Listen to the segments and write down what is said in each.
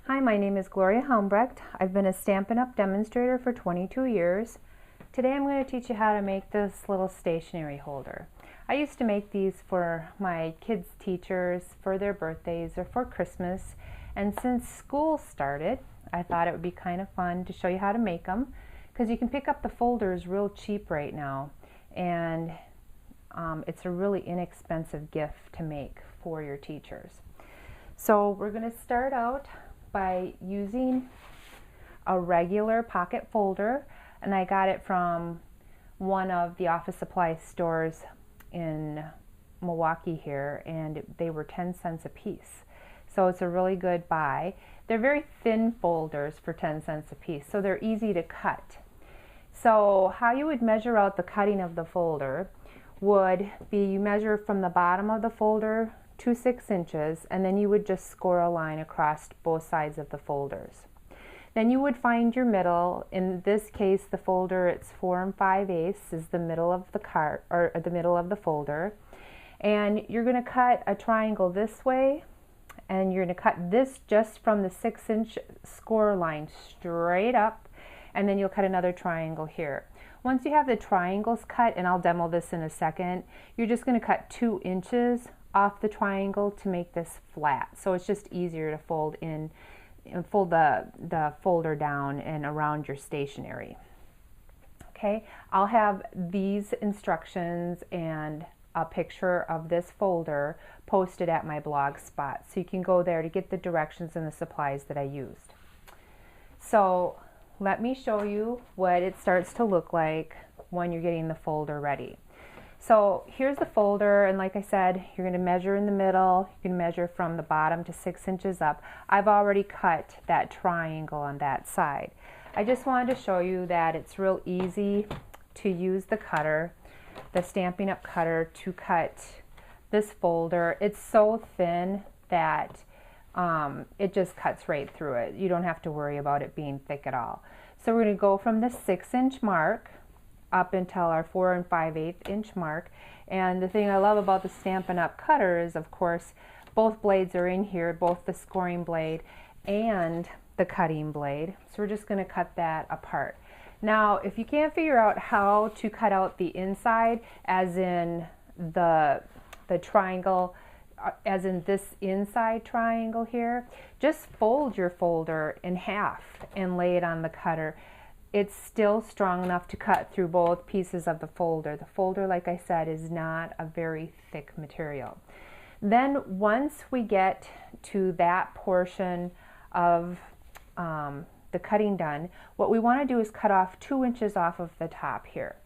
Hi, my name is Gloria Helmbrecht. I've been a Stampin' Up! Demonstrator for 22 years. Today I'm going to teach you how to make this little stationery holder. I used to make these for my kids' teachers for their birthdays or for Christmas, and since school started I thought it would be kind of fun to show you how to make them, because you can pick up the folders real cheap right now, and it's a really inexpensive gift to make for your teachers. So we're going to start out by using a regular pocket folder, and I got it from one of the office supply stores in Milwaukee here, and they were 10 cents a piece. So it's a really good buy. They're very thin folders for 10 cents a piece, so they're easy to cut. So how you would measure out the cutting of the folder would be, you measure from the bottom of the folder to 6 inches, and then you would just score a line across both sides of the folders. Then you would find your middle. In this case, the folder, it's 4 5/8 is the middle of the card, or the middle of the folder, and you're going to cut a triangle this way, and you're going to cut this just from the 6-inch score line straight up, and then you'll cut another triangle here. Once you have the triangles cut, and I'll demo this in a second, you're just going to cut 2 inches off the triangle to make this flat. So it's just easier to fold in and fold the folder down and around your stationery. Okay, I'll have these instructions and a picture of this folder posted at my blog spot, so you can go there to get the directions and the supplies that I used. So let me show you what it starts to look like when you're getting the folder ready. So here's the folder, and like I said, you're going to measure in the middle. You can measure from the bottom to 6 inches up. I've already cut that triangle on that side. I just wanted to show you that it's real easy to use the cutter, the Stampin' Up! Cutter, to cut this folder. It's so thin that it just cuts right through it. You don't have to worry about it being thick at all. So we're going to go from the 6-inch mark up until our 4 5/8 inch mark. And the thing I love about the Stampin' Up! Cutter is, of course, both blades are in here, both the scoring blade and the cutting blade. So we're just going to cut that apart. Now, if you can't figure out how to cut out the inside, as in the triangle, as in this inside triangle here, just fold your folder in half and lay it on the cutter. It's still strong enough to cut through both pieces of the folder. The folder, like I said, is not a very thick material. Then once we get to that portion of the cutting done, what we want to do is cut off 2 inches off of the top here.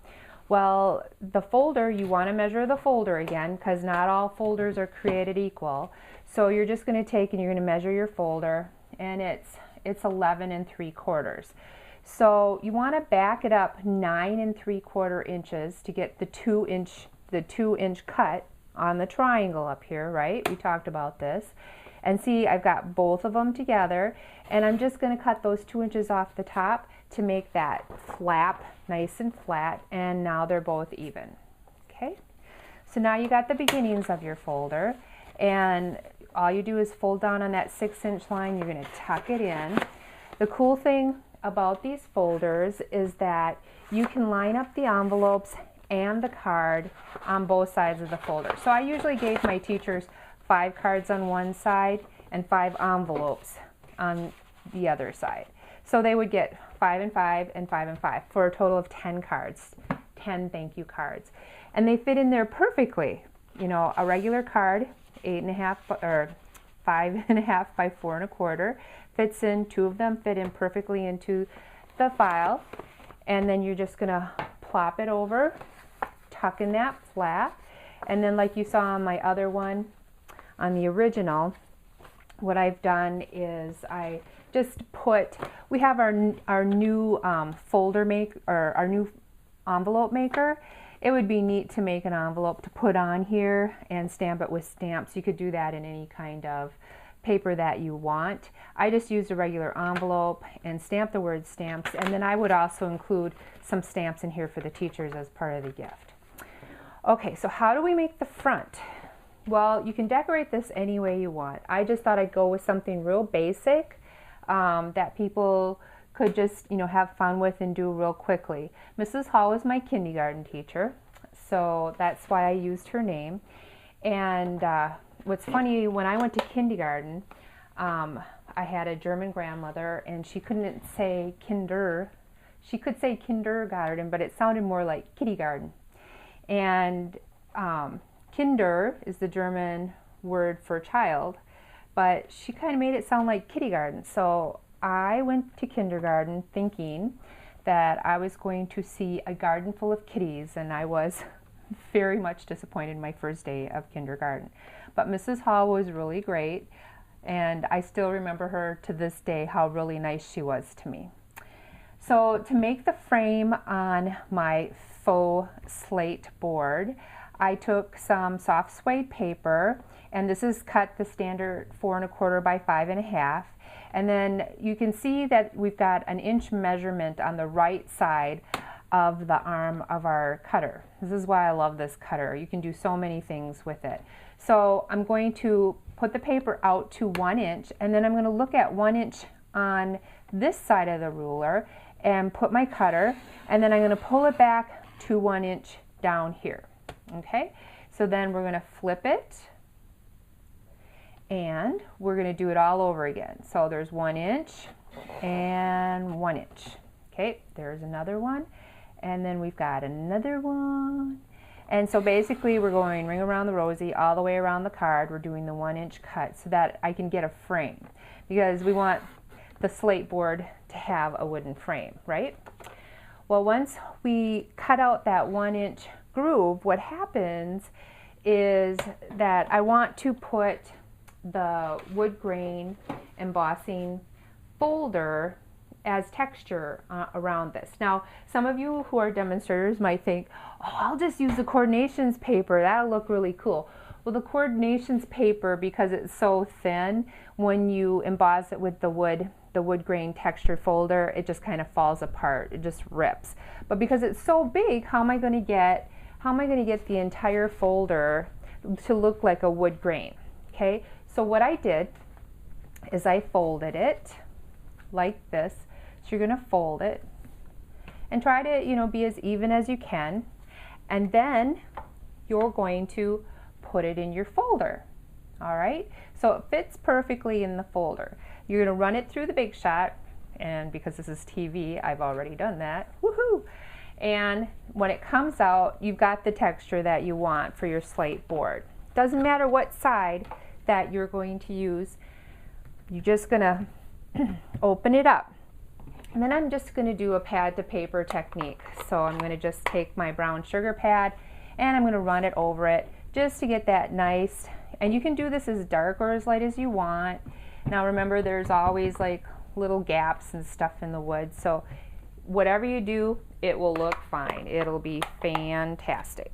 Well, the folder, you want to measure the folder again, because not all folders are created equal. So you're just going to take and you're going to measure your folder, and it's 11 3/4. So you want to back it up 9 3/4 inches to get the 2-inch cut on the triangle up here, right? We talked about this. And see, I've got both of them together, and I'm just going to cut those 2 inches off the top to make that flap nice and flat, and now they're both even. Okay, so now you got the beginnings of your folder, and all you do is fold down on that 6-inch line. You're going to tuck it in. The cool thing about these folders is that you can line up the envelopes and the card on both sides of the folder. So I usually gave my teachers 5 cards on one side and 5 envelopes on the other side. So they would get 5 and 5 and 5 and 5 for a total of 10 cards, 10 thank you cards. And they fit in there perfectly. You know, a regular card, 8.5 or 5.5 by 4 1/4 fits in. 2 of them fit in perfectly into the file, and then you're just going to plop it over, tuck in that flap, and then like you saw on my other one, on the original, what I've done is I just put, we have our new folder make, or our new envelope maker. It would be neat to make an envelope to put on here and stamp it with stamps. You could do that in any kind of paper that you want. I just used a regular envelope and stamped the word stamps, and then I would also include some stamps in here for the teachers as part of the gift. Okay, so how do we make the front? Well, you can decorate this any way you want. I just thought I'd go with something real basic. that people could just, have fun with and do real quickly. Mrs. Hall was my kindergarten teacher, so that's why I used her name. And what's funny, when I went to kindergarten, I had a German grandmother, and she couldn't say kinder. She could say kindergarten, but it sounded more like kindergarten. And kinder is the German word for child, but she kind of made it sound like kindergarten. So I went to kindergarten thinking that I was going to see a garden full of kitties, and I was very much disappointed my first day of kindergarten. But Mrs. Hall was really great, and I still remember her to this day, how really nice she was to me. So to make the frame on my faux slate board, I took some soft suede paper, and this is cut the standard 4 1/4 by 5 1/2. And then you can see that we've got an inch measurement on the right side of the arm of our cutter. This is why I love this cutter. You can do so many things with it. So I'm going to put the paper out to 1 inch, and then I'm going to look at 1 inch on this side of the ruler and put my cutter, and then I'm going to pull it back to 1 inch down here. Okay, so then we're going to flip it, and we're going to do it all over again. So there's 1 inch and 1 inch. Okay, there's another one, and then we've got another one. And so basically we're going ring around the rosy all the way around the card. We're doing the 1 inch cut so that I can get a frame, because we want the slate board to have a wooden frame, right? Well, once we cut out that 1 inch groove, what happens is that I want to put the wood grain embossing folder as texture around this. Now, some of you who are demonstrators might think, oh, I'll just use the coordinations paper, that'll look really cool. Well, the coordinations paper, because it's so thin, when you emboss it with the wood grain texture folder, it just kind of falls apart, it just rips. But because it's so big, how am I going to get the entire folder to look like a wood grain? Okay, so what I did is I folded it like this. So you're going to fold it and try to, be as even as you can, and then you're going to put it in your folder. All right, so it fits perfectly in the folder. You're going to run it through the Big Shot, and because this is TV, I've already done that. Woohoo! And when it comes out, you've got the texture that you want for your slate board. Doesn't matter what side that you're going to use. You're just going to open it up. And then I'm just going to do a pad to paper technique. So I'm going to just take my brown sugar pad and I'm going to run it over it just to get that nice. And you can do this as dark or as light as you want. Now remember, there's always like little gaps and stuff in the wood. So whatever you do, it will look fine. It'll be fantastic.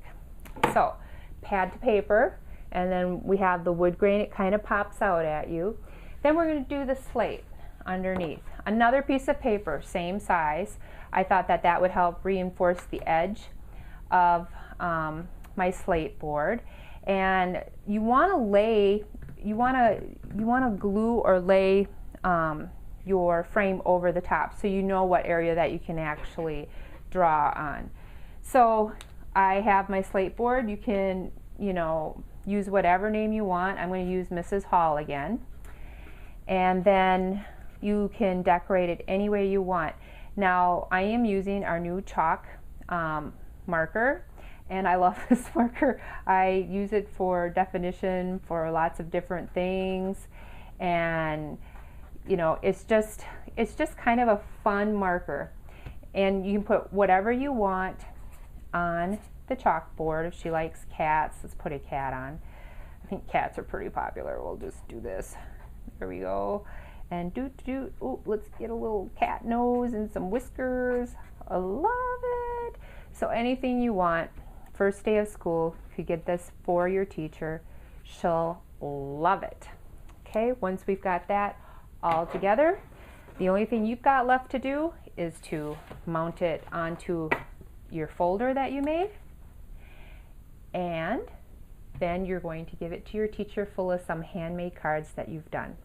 So pad to paper, and then we have the wood grain. It kind of pops out at you. Then we're going to do the slate underneath. Another piece of paper, same size. I thought that that would help reinforce the edge of my slate board. And you want to lay, you want to glue or lay your frame over the top so you know what area that you can actually draw on. So I have my slate board. You can, use whatever name you want. I'm going to use Mrs. Hall again. And then you can decorate it any way you want. Now I am using our new chalk marker, and I love this marker. I use it for definition for lots of different things, and it's just kind of a fun marker, and you can put whatever you want on the chalkboard. If she likes cats, let's put a cat on. I think cats are pretty popular. We'll just do this. There we go. And let's get a little cat nose and some whiskers. I love it. So anything you want, first day of school, you could get this for your teacher. She'll love it. Okay, once we've got that all together, the only thing you've got left to do is to mount it onto your folder that you made, and then you're going to give it to your teacher full of some handmade cards that you've done.